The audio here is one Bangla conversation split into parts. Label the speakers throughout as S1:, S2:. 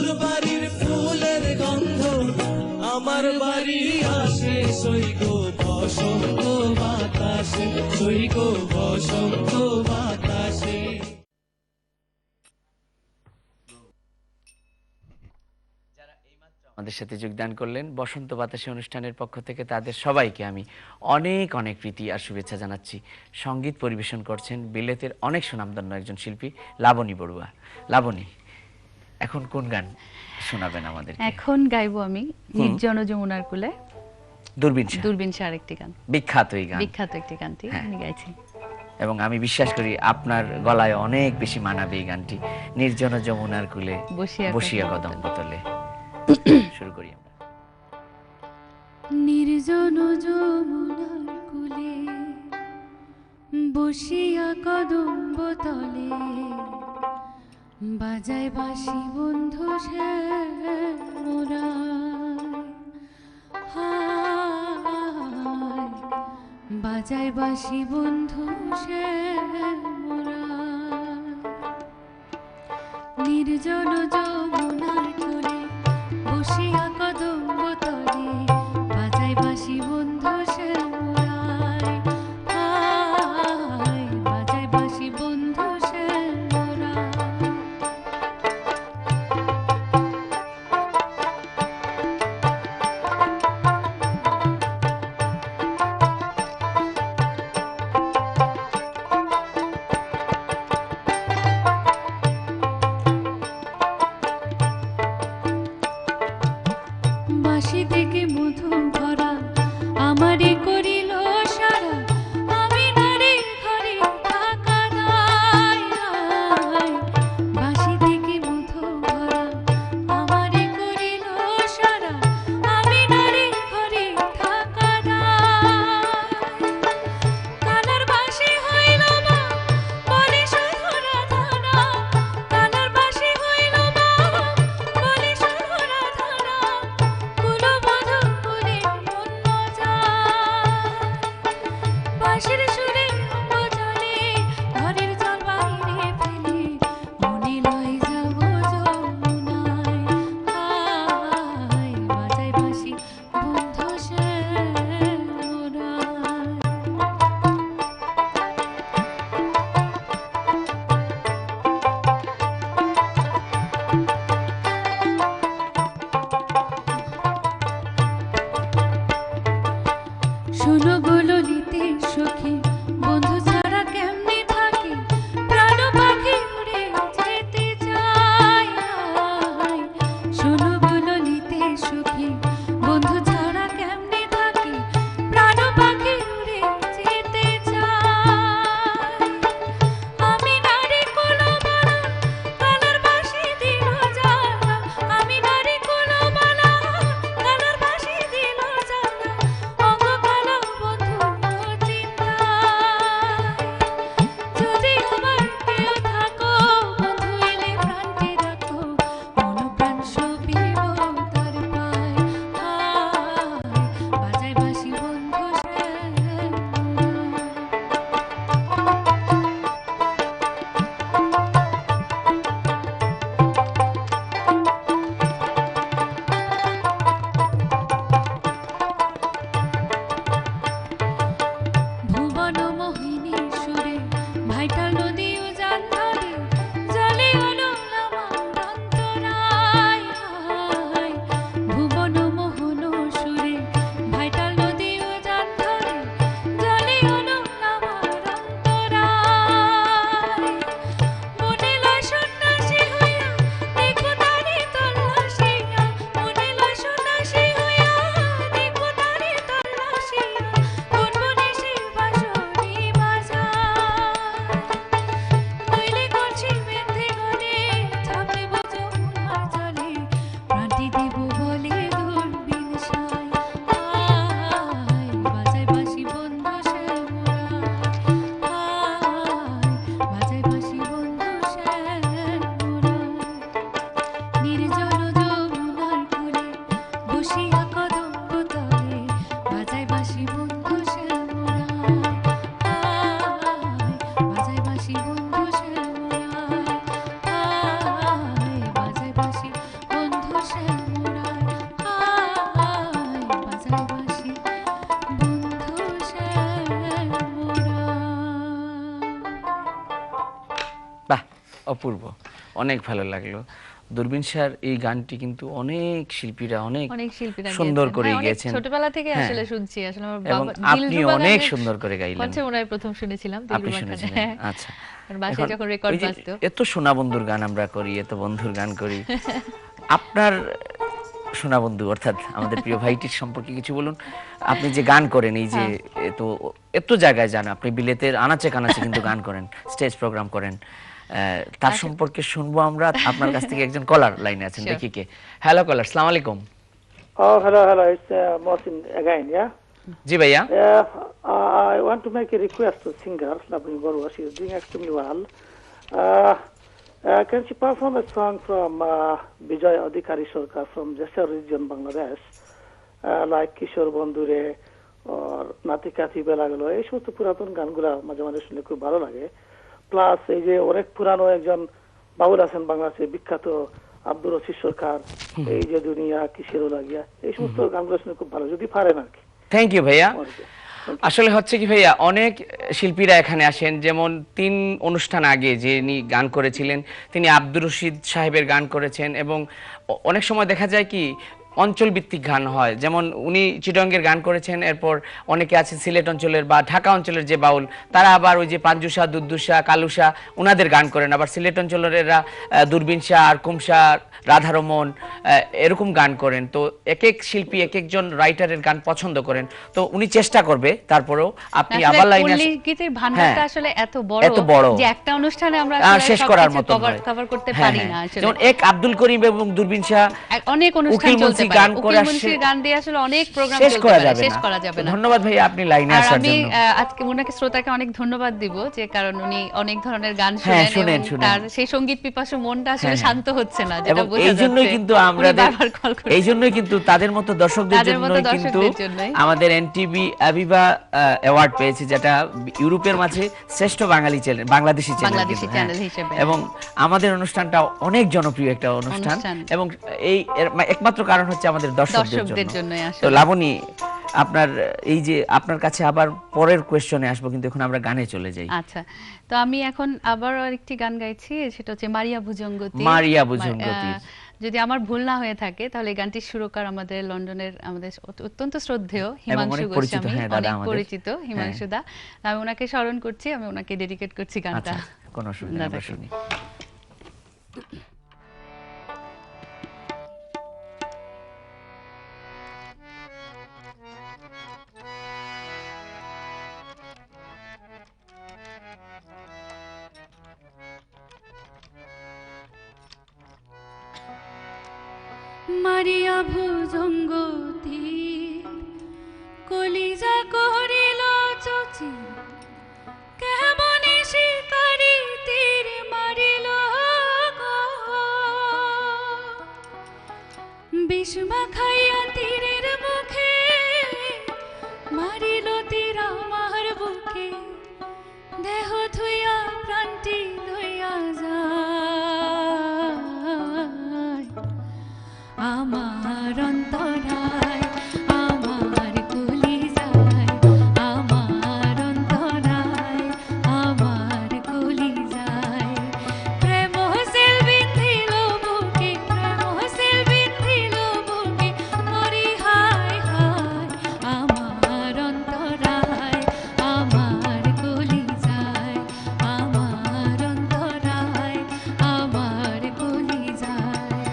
S1: তোর বাড়ির ফুলের গন্ধ আমার বাড়ি আসে সৈগ বসন্ত বাতাসে, সৈগ বসন্ত বাতাসে।
S2: আমাদের সাথে যোগদান করলেন বসন্ত বাতাসে অনুষ্ঠানের পক্ষ থেকে তাদের সবাইকে আমি অনেক অনেক প্রীতি আর শুভেচ্ছা জানাচ্ছি। সঙ্গীত পরিবেশন করছেন বিলেতের অনেক সুনামধন্য একজন শিল্পী লাবণী বড়ুয়া। লাবণী, এখন কোন গান শোনাবেন আমাদের?
S3: এখন গাইবো আমি নির্জন যমুনার কূলে, দূরবীন শাহর একটি গান,
S2: বিখ্যাত এই গান,
S3: বিখ্যাত একটি গানটি আমি গাইছি।
S2: এবং আমি বিশ্বাস করি আপনার গলায় অনেক বেশি মানাবে এই গানটি। নির্জন যমুনার কূলে বসিয়া কদম্ব তলে। শুরু করি আমরা।
S3: নির্জন যমুনার কূলে বসিয়া কদম্ব তলে, বাজায় বাঁশি বন্ধু শ্যামরা, হায় বাজায় বাঁশি বন্ধু শ্যামরা। নির্জন যমুনার কূলে বসিয়া কদম্ব তলে, বাজায় বাঁশি বন্ধু শ্যামরা, হায় বাজায় বাঁশি বন্ধু শ্যামরা। বাঁশি থেকে মধু ভরা আমারে করিল সারা, আমি নারীর ঘরে থাকা দায়। বাঁশি থেকে মধু ভরা আমারে করিল সারা, আমি নারীর ঘরে থাকা দায়। কালার বাঁশি হইল মা বলে সুধরা ধারা, কালার বাঁশি হইল মা বলে সুধরা ধারা। কুলবধূ
S2: অপূর্ব, অনেক ভালো লাগলো। দূরবীন স্যার এই গানটি কিন্তু অনেক শিল্পীরা অনেক সুন্দর করে গেয়েছেন।
S3: ছোটবেলা থেকে আসলে শুনছি, আসলে আমার
S2: এবং
S3: বাবা
S2: আপনি অনেক সুন্দর করে গাইলেন।
S3: কণ্ঠে মনে হয় প্রথম শুনেছিলাম
S2: আপনি
S3: দিলরুবা
S2: শুনেছিলেন,
S3: খানের।
S2: আচ্ছা।
S3: বাসায় যখন রেকর্ড
S2: ওই যে
S3: বাজতো,
S2: এত সোনা বন্ধুর গান আমরা করি, এত বন্ধুর গান করি, আপনার সোনা বন্ধু অর্থাৎ আমাদের প্রিয় ভাইটির সম্পর্কে কিছু বলুন। আপনি যে গান করেন, এই যে এত এত জায়গায় যান, আপনি বিলেতের আনাচে কানাচে কিন্তু গান করেন, স্টেজ প্রোগ্রাম করেন, তার সম্পর্কে শুনবো আমরা। আপনার কাছ থেকে একজন কলার লাইনে আছেন, দেখি কে। হ্যালো কলার, আসসালামু আলাইকুম।
S4: Hello, it's Mohsin again, yeah?
S2: জি ভাইয়া।
S4: I want to make a request to singer, Labani Borua. She is doing extremely well. Can she perform a song from Bijoy Adhikari Sarkar from Jessar region, Bangladesh, like Kishore Bandhure or Nati Kathi Belagalo? এই সমস্ত পুরাতন গানগুলা মাঝে মাঝে শুনলে খুব ভালো লাগে। প্লাস এই যে অনেক পুরানো একজন বাউল আছেন বাংলাদেশে, বিখ্যাত আব্দুর রশিদ সরকার, এই যে দুনিয়া কিসের লাগিয়া, এই সমস্ত গানগুলো শুনে খুব ভালো, যদি পারেন আর কি।
S2: থ্যাংক ইউ ভাইয়া। আসলে হচ্ছে কি ভাইয়া, অনেক শিল্পীরা এখানে আসেন, যেমন 3 অনুষ্ঠান আগে যিনি গান করেছিলেন তিনি আব্দুর রশিদ সাহেবের গান করেছেন, এবং অনেক সময় দেখা যায় কি অঞ্চল ভিত্তিক গান হয়, যেমন উনি চিটঙ্গের গান করেছেন, এরপর অনেকে আছেন সিলেট অঞ্চলের বা ঢাকা অঞ্চলের যে বাউল, তারা আবার ওই যে পাঞ্জুসা, দুদ্দুসা, কালুসা ওনাদের গান করেন, আবার সিলেট অঞ্চলের এরা দূরবীন শাহ, আরকুম শাহ, রাধারমন এরকম গান করেন। তো এক এক শিল্পী এক একজন রাইটারের গান পছন্দ করেন, তো উনি চেষ্টা করবে। তারপরেও আপনি আবার লাইনে
S3: গীতের ভান্ডারটা আসলে এত বড় যে একটা অনুষ্ঠানে আমরা
S2: শেষ করার মতো
S3: কভার করতে পারি না আসলে।
S2: যেমন এক আব্দুল করিম এবং দূরবীন শাহ
S3: অনেক অনুষ্ঠান চলতে পারে,
S2: গান করে আসছে,
S3: গান দিয়ে আসলে অনেক প্রোগ্রাম
S2: শেষ
S3: করা যাবে না।
S2: ধন্যবাদ ভাই আপনি লাইনে আসার জন্য।
S3: আমি আজকে ওনাকে, শ্রোতাকে অনেক ধন্যবাদ দিব, যে কারণ উনি অনেক ধরনের গান শুনেন এবং তার সেই সঙ্গীত পিপাসু মনটা আসলে শান্ত হচ্ছে না, যেটা বোঝা যাচ্ছে।
S2: এইজন্যই কিন্তু আমরা, এইজন্যই কিন্তু তাদের মতো দর্শকদের জন্যই কিন্তু আমাদের এনটিভি আভিভা অ্যাওয়ার্ড পেয়েছে, যেটা ইউরোপের মাঝে শ্রেষ্ঠ বাঙালি চ্যানেল, বাংলাদেশি চ্যানেল হিসেবে। এবং আমাদের অনুষ্ঠানটা অনেক জনপ্রিয় একটা অনুষ্ঠান, এবং এই একমাত্র কারণ হচ্ছে আমাদের দর্শকদের জন্য। তো লাবণী, আপনার এই যে আপনার কাছে আবার পরের কোয়েশ্চনে আসবো, কিন্তু এখন আমরা গানে চলে যাই।
S3: আচ্ছা, তো আমি এখন আবার আরেকটি গান গাইছি, সেটা হচ্ছে মারিয়া ভুজঙ্গতি।
S2: মারিয়া ভুজঙ্গতি,
S3: যদি আমার ভুল না হয়ে থাকে তাহলে এই গানটির সুরকার আমাদের লন্ডনের আমাদের অত্যন্ত শ্রদ্ধেয় হিমাংশু গোস্বামী, অনেক পরিচিত হিমাংশু দা। আমি ওনাকে স্মরণ করছি, আমি ওনাকে ডেডিকেট করছি গানটা।
S2: কোনো অসুবিধা নেই, শুনি।
S5: মারিয়া ভুজঙ্গতি কলিজা করিল চচি, কেমনে শিকারি তীর মারিল বিষ্মা খাইয়া তীরের মুখে, মারিল তীর আমার বুকে, দেহ ধুইয়া প্রাণটি লইয়া যায় আমার অন্তরায়, আমার কলিজায়, আমার অন্তরায়, আমার কলিজায়। প্রেম সেল বিন্ধিল বুকে, প্রেম সেল বিন্ধিল বুকে, মরি হায় হায় আমার অন্তরায়, আমার কলিজায়, আমার অন্তরায়, আমার কলিজায়।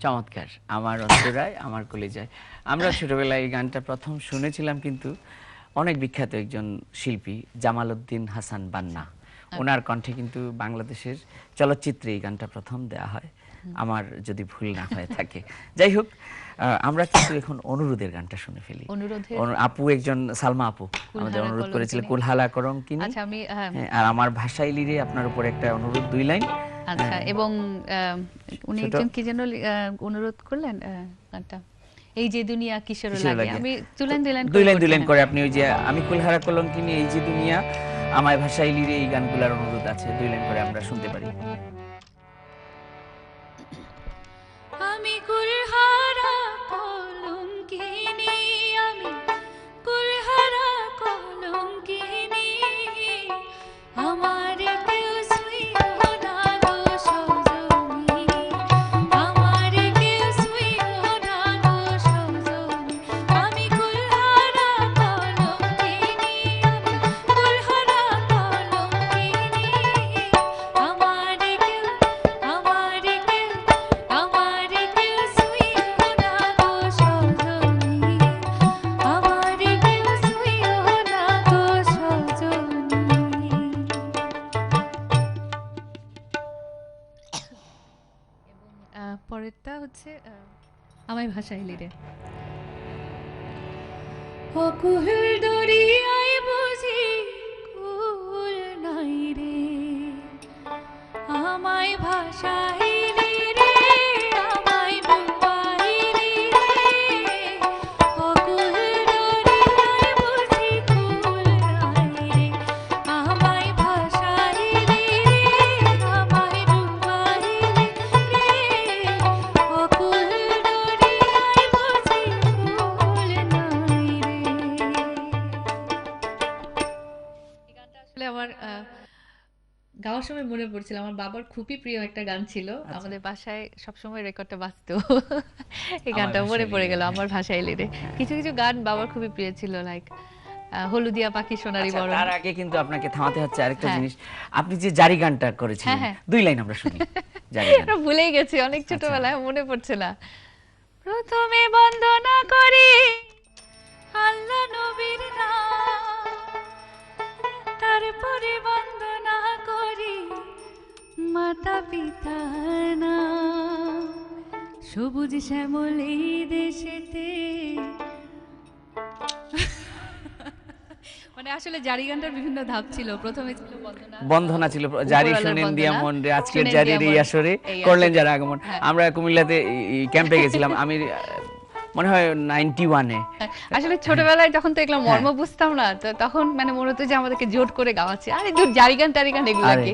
S2: চমৎকার, আমার অন্তরায় আমার কলিজায়। আমরা ছোটবেলায় এই গানটা প্রথম শুনেছিলাম, কিন্তু অনেক বিখ্যাত একজন শিল্পী জামাল উদ্দিন হাসান বান্না, ওনার কণ্ঠে কিন্তু বাংলাদেশের চলচ্চিত্রে এই গানটা প্রথম দেয়া হয়, আমার যদি ভুল না হয়ে থাকে। যাই হোক, আমরা কিন্তু এখন অনুরোধের গানটা শুনে ফেলি। আপু একজন সালমা আপু আমাদের অনুরোধ করেছিল কুলহালা করঙ্কিনী।
S3: আচ্ছা, আমি
S2: আর আমার ভাষায় লিরে আপনার উপর একটা অনুরোধ, 2 লাইন।
S3: আচ্ছা, এবং উনি একজন কি যেন অনুরোধ করলেন গানটা, এই যে দুনিয়া কিশোর লাগে। আমি 2 লাইন
S2: করে আপনি ওই যে আমি কুলহারা কলঙ্কিনী, এই যে দুনিয়া, আমার ভাষায় লিরে, এই গানগুলোর অনুরোধ আছে, 2 লাইন করে আমরা শুনতে পারি।
S5: আমি কুলহারা কলঙ্কিনী, আমি কুলহারা কলঙ্কিনী, আমার কেউ ছুঁইও না গো সজনী, আমার কেউ ছুঁইও না গো সজনী, আমি কুলহারা কলঙ্কিনী, আমি কুলহারা কলঙ্কিনী, আমার কেউ ছুঁইও না গো সজনী, আমার কেউ ছুঁইও না গো সজনী।
S3: পরেরটা হচ্ছে আমার ভাষায় লিরে।
S5: অকুল দরিয়ায় বুঝি কুল নাই রে, আমায় ভাসাইলি রে, আমায় ডুবাইলি রে, অকুল দরিয়ায় বুঝি কুল নাই রে, আমায় ভাসাইলি রে, আমায় ডুবাইলি রে, অকুল দরিয়ায় বুঝি কুল নাই রে।
S3: এই গানটা আসলে আমার গাওয়ার সময় মনে পড়ছিল, আমার বাবার খুবই প্রিয় একটা গান ছিল, আমাদের বাসায় সবসময় রেকর্ডটা বাজতো। এই গানটা মনে পড়ে গেল, আমার ভাষায় লিরে। কিছু কিছু গান বাবার খুবই প্রিয় ছিল, লাইক হলুদিয়া পাখি সোনারি
S2: আচ্ছা,
S3: বরণ।
S2: তার আগে কিন্তু আপনাকে থামাতে হচ্ছে আরেকটা
S3: হ্যাঁ।
S2: জিনিস। আপনি যে জারি গানটা করেছিলেন,
S3: হ্যাঁ।
S2: 2 লাইন আমরা শুনি জারি গান।
S3: ভুলেই গেছি, অনেক ছোটবেলায়, মনে পড়ছে না। প্রথমে বন্দনা করি আল্লাহ নবীর নাম, তারপরে বন্দনা করি মাতা পিতার নাম, সবুজ শ্যামল এই দেশেতে। মানে আসলে জারি গানটার বিভিন্ন ধাপ ছিল, প্রথমে ছিল
S2: বন্ধনা ছিল, জারি
S3: উপরওয়ালার
S2: শুনেন দিয়া
S3: বন্দনা,
S2: মন রে, আজকের
S3: শুনেন
S2: জারির
S3: দিয়া
S2: এই
S3: মন,
S2: আসরে
S3: এই
S2: করলেন
S3: আসরে।
S2: যারা আগমন।
S3: হ্যাঁ।
S2: আমরা কুমিল্লাতে ক্যাম্পে গেছিলাম, আমি মনে হয় 91-এ।
S3: আসলে ছোটবেলায় যখন তো এগুলো মর্ম বুঝতাম না, তো তখন মানে মনে হতো যে আমাদেরকে জোর করে গাওয়াচ্ছে, আরে দূর জারি গান টারি গান এগুলা
S2: আরে,
S3: কি।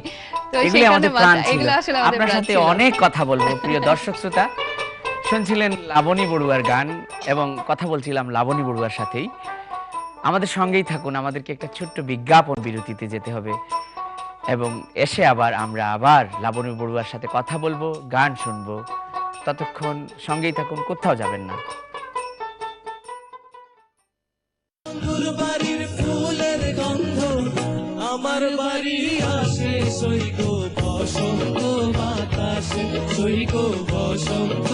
S3: তো
S2: এগুলি আমাদের প্রাণ ছিল।
S3: এগুলো আসলে আমাদের
S2: আপনার
S3: প্রাণ
S2: সাথে
S3: ছিল।
S2: অনেক কথা বলবো প্রিয় দর্শক শ্রোতা। শুনছিলেন লাবণী বড়ুয়ার গান এবং কথা বলছিলাম লাবণী বড়ুয়ার সাথেই। আমাদের সঙ্গেই থাকুন, আমাদেরকে একটা ছোট্ট বিজ্ঞাপন বিরতিতে যেতে হবে এবং এসে আমরা আবার লাবণী বড়ুয়ার সাথে কথা বলবো, গান শুনবো। ততক্ষণ সঙ্গেই থাকুন, কোথাও যাবেন না।
S1: বন্ধুর বাড়ির ফুলের গন্ধ আমার বাড়ি আসে, সই গো বসন্ত বাতাসে, সই গো বসন্ত